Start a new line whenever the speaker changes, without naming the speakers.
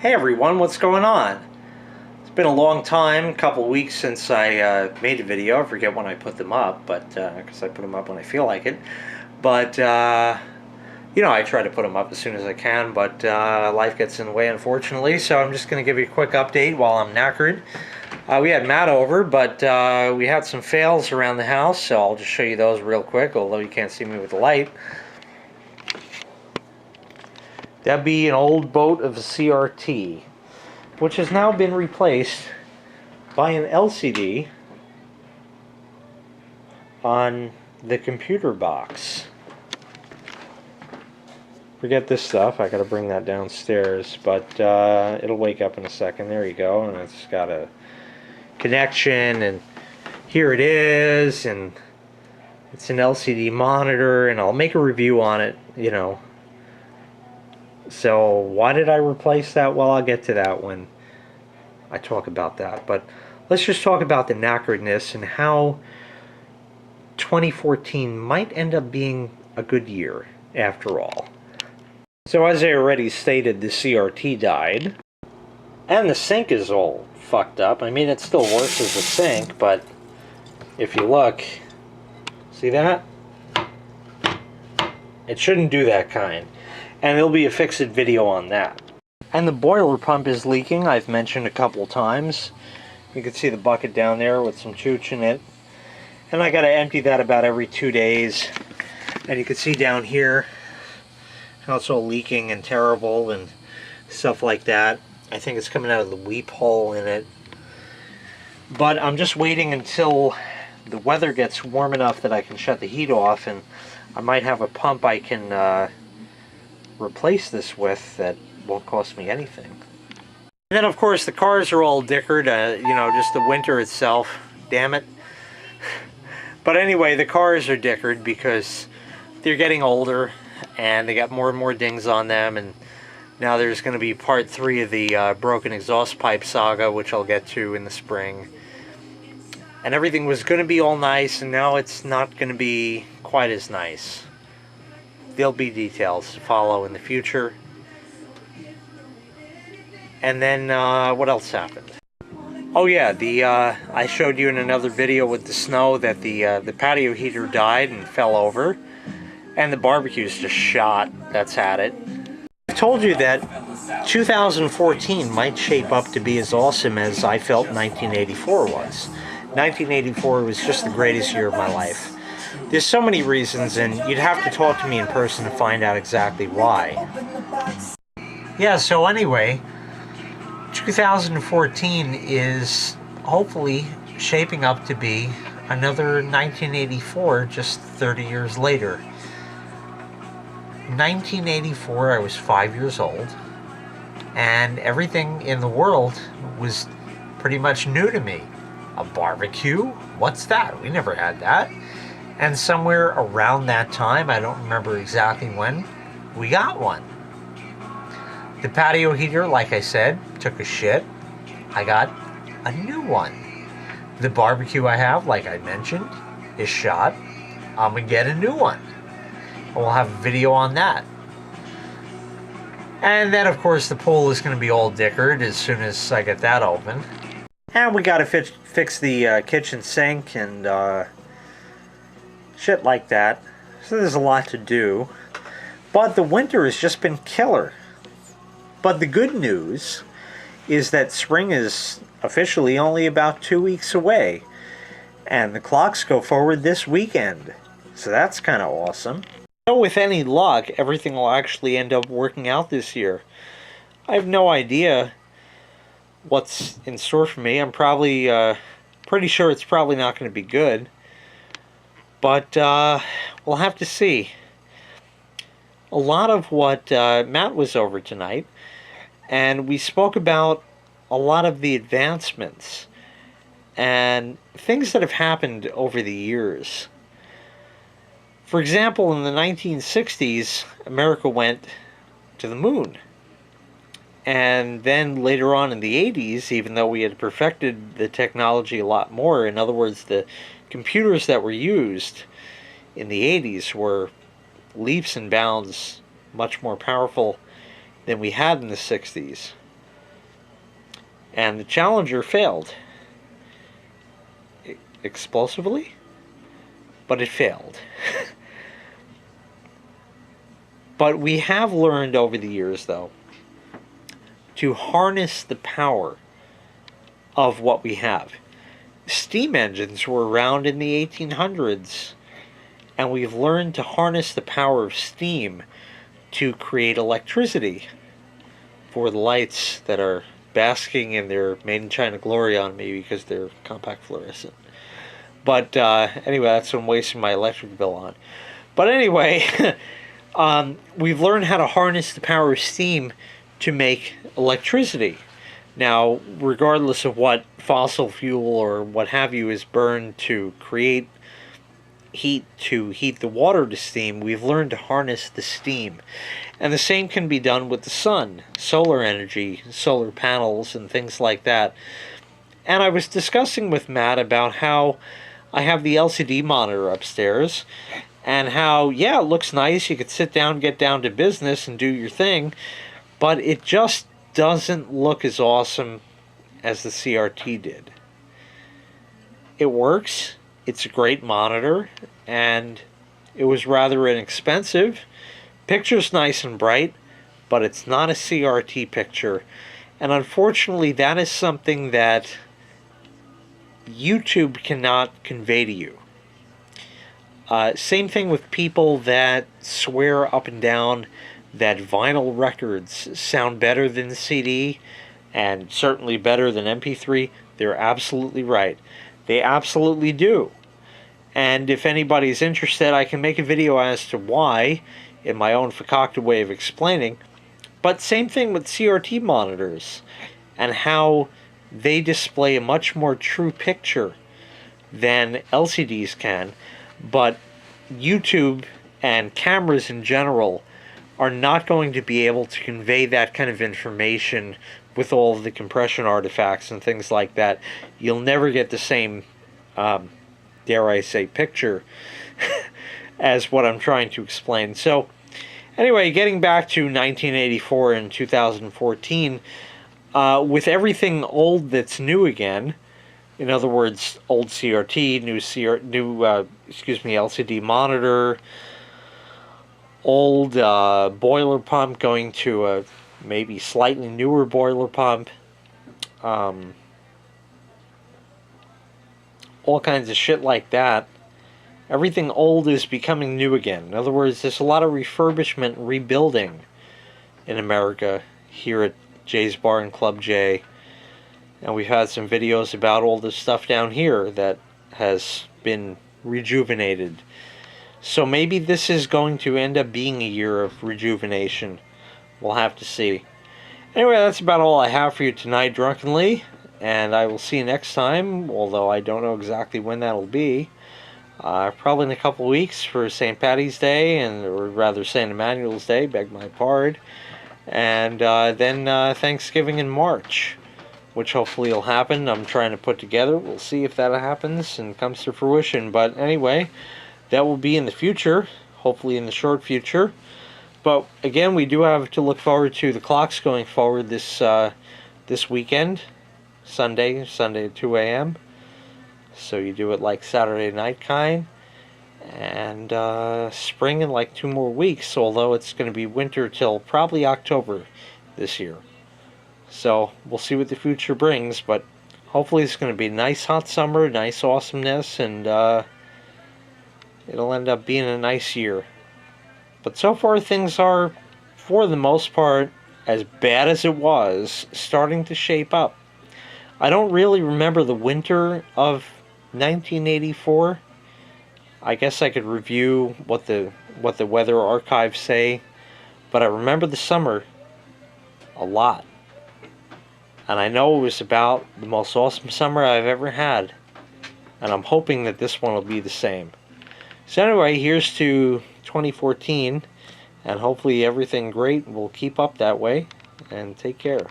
Hey everyone, what's going on? It's been a long time, a couple weeks since I made a video. I forget when I put them up, but because I put them up when I feel like it. But I try to put them up as soon as I can, but life gets in the way, unfortunately. So I'm just going to give you a quick update while I'm knackered. We had Matt over, but we had some fails around the house, so I'll just show you those real quick, although you can't see me with the light. That'd be an old boat of a CRT, which has now been replaced by an LCD on the computer box. Forget this stuff, I gotta bring that downstairs, but it'll wake up in a second. There you go, and it's got a connection, and here it is, and it's an LCD monitor, and I'll make a review on it, So why did I replace that? Well, I'll get to that when I talk about that. But let's just talk about the knackeredness and how 2014 might end up being a good year after all. So as I already stated, the CRT died. And the sink is all fucked up. I mean, it still works as a sink, but if you look, see that? It shouldn't do that kind. And there'll be a fixed video on that. And the boiler pump is leaking, I've mentioned a couple times. You can see the bucket down there with some chooch in it. And I gotta empty that about every 2 days. And you can see down here how it's all leaking and terrible and stuff like that. I think it's coming out of the weep hole in it. But I'm just waiting until the weather gets warm enough that I can shut the heat off, and I might have a pump I can replace this with that won't cost me anything. And then of course the cars are all dickered, just the winter itself, damn it. But anyway, the cars are dickered because they're getting older and they got more and more dings on them, and now there's going to be part 3 of the broken exhaust pipe saga, which I'll get to in the spring. And everything was going to be all nice, and now it's not going to be quite as nice. There'll be details to follow in the future. And then, what else happened? Oh yeah, I showed you in another video with the snow that the patio heater died and fell over. And the barbecue's just shot. That's had it. I told you that 2014 might shape up to be as awesome as I felt 1984 was. 1984 was just the greatest year of my life. There's so many reasons, and you'd have to talk to me in person to find out exactly why. Yeah, so anyway, 2014 is hopefully shaping up to be another 1984 just 30 years later. 1984, I was 5 years old, and everything in the world was pretty much new to me. A barbecue? What's that? We never had that. And somewhere around that time, I don't remember exactly when, we got one. The patio heater, like I said, took a shit. I got a new one. The barbecue I have, like I mentioned, is shot. I'm gonna get a new one. And we'll have a video on that. And then, of course, the pool is gonna be all dickered as soon as I get that open. And we gotta fix the kitchen sink and shit like that. So there's a lot to do. But the winter has just been killer. But the good news is that spring is officially only about 2 weeks away. And the clocks go forward this weekend. So that's kind of awesome. So with any luck, everything will actually end up working out this year. I have no idea what's in store for me. I'm probably pretty sure it's probably not going to be good. But we'll have to see. A lot of what Matt was over tonight, and we spoke about a lot of the advancements and things that have happened over the years. For example, in the 1960s, America went to the moon. And then later on in the 80s, even though we had perfected the technology a lot more, in other words, the computers that were used in the 80s were leaps and bounds much more powerful than we had in the 60s. And the Challenger failed. Explosively? But it failed. But we have learned over the years, though, to harness the power of what we have. Steam engines were around in the 1800s, and we've learned to harness the power of steam to create electricity for the lights that are basking in their made in China glory on me because they're compact fluorescent. But anyway, that's what I'm wasting my electric bill on. But anyway, we've learned how to harness the power of steam to make electricity. Now, regardless of what fossil fuel or what have you is burned to create heat to heat the water to steam, we've learned to harness the steam. And the same can be done with the sun, solar energy, solar panels, and things like that. And I was discussing with Matt about how I have the LCD monitor upstairs, and how, yeah, it looks nice, you could sit down, get down to business, and do your thing, but it just doesn't look as awesome as the CRT did. It works, it's a great monitor, and it was rather inexpensive. Picture's nice and bright, but it's not a CRT picture. And unfortunately, that is something that YouTube cannot convey to you. Same thing with people that swear up and down that vinyl records sound better than CD, and certainly better than MP3. They're absolutely right. They absolutely do. And if anybody's interested, I can make a video as to why, in my own fakakta way of explaining. But same thing with CRT monitors, and how they display a much more true picture than LCDs can. But YouTube and cameras in general are not going to be able to convey that kind of information with all of the compression artifacts and things like that. You'll never get the same, dare I say, picture as what I'm trying to explain. So, anyway, getting back to 1984 and 2014, with everything old that's new again, in other words, old CRT, new LCD monitor, old boiler pump going to a maybe slightly newer boiler pump, all kinds of shit like that. Everything old is becoming new again. In other words, there's a lot of refurbishment, rebuilding in America here at Jay's Bar and Club J. And we've had some videos about all this stuff down here that has been rejuvenated. So maybe this is going to end up being a year of rejuvenation. We'll have to see. Anyway, that's about all I have for you tonight, drunkenly. And I will see you next time, although I don't know exactly when that'll be. Probably in a couple of weeks for St. Patty's Day, or rather St. Emmanuel's Day, beg my pardon. And then Thanksgiving in March, which hopefully will happen. I'm trying to put together. We'll see if that happens and comes to fruition. But anyway, that will be in the future, hopefully in the short future. But again, we do have to look forward to the clocks going forward this weekend, Sunday at 2 a.m. So you do it like Saturday night kind. And spring in like 2 more weeks, although it's going to be winter till probably October this year. So we'll see what the future brings, but hopefully it's going to be a nice hot summer, nice awesomeness, and it'll end up being a nice year. But so far things are, for the most part, as bad as it was, starting to shape up. I don't really remember the winter of 1984. I guess I could review what the weather archives say, but I remember the summer a lot. And I know it was about the most awesome summer I've ever had. And I'm hoping that this one will be the same. So anyway, here's to 2014, and hopefully everything great will keep up that way, and take care.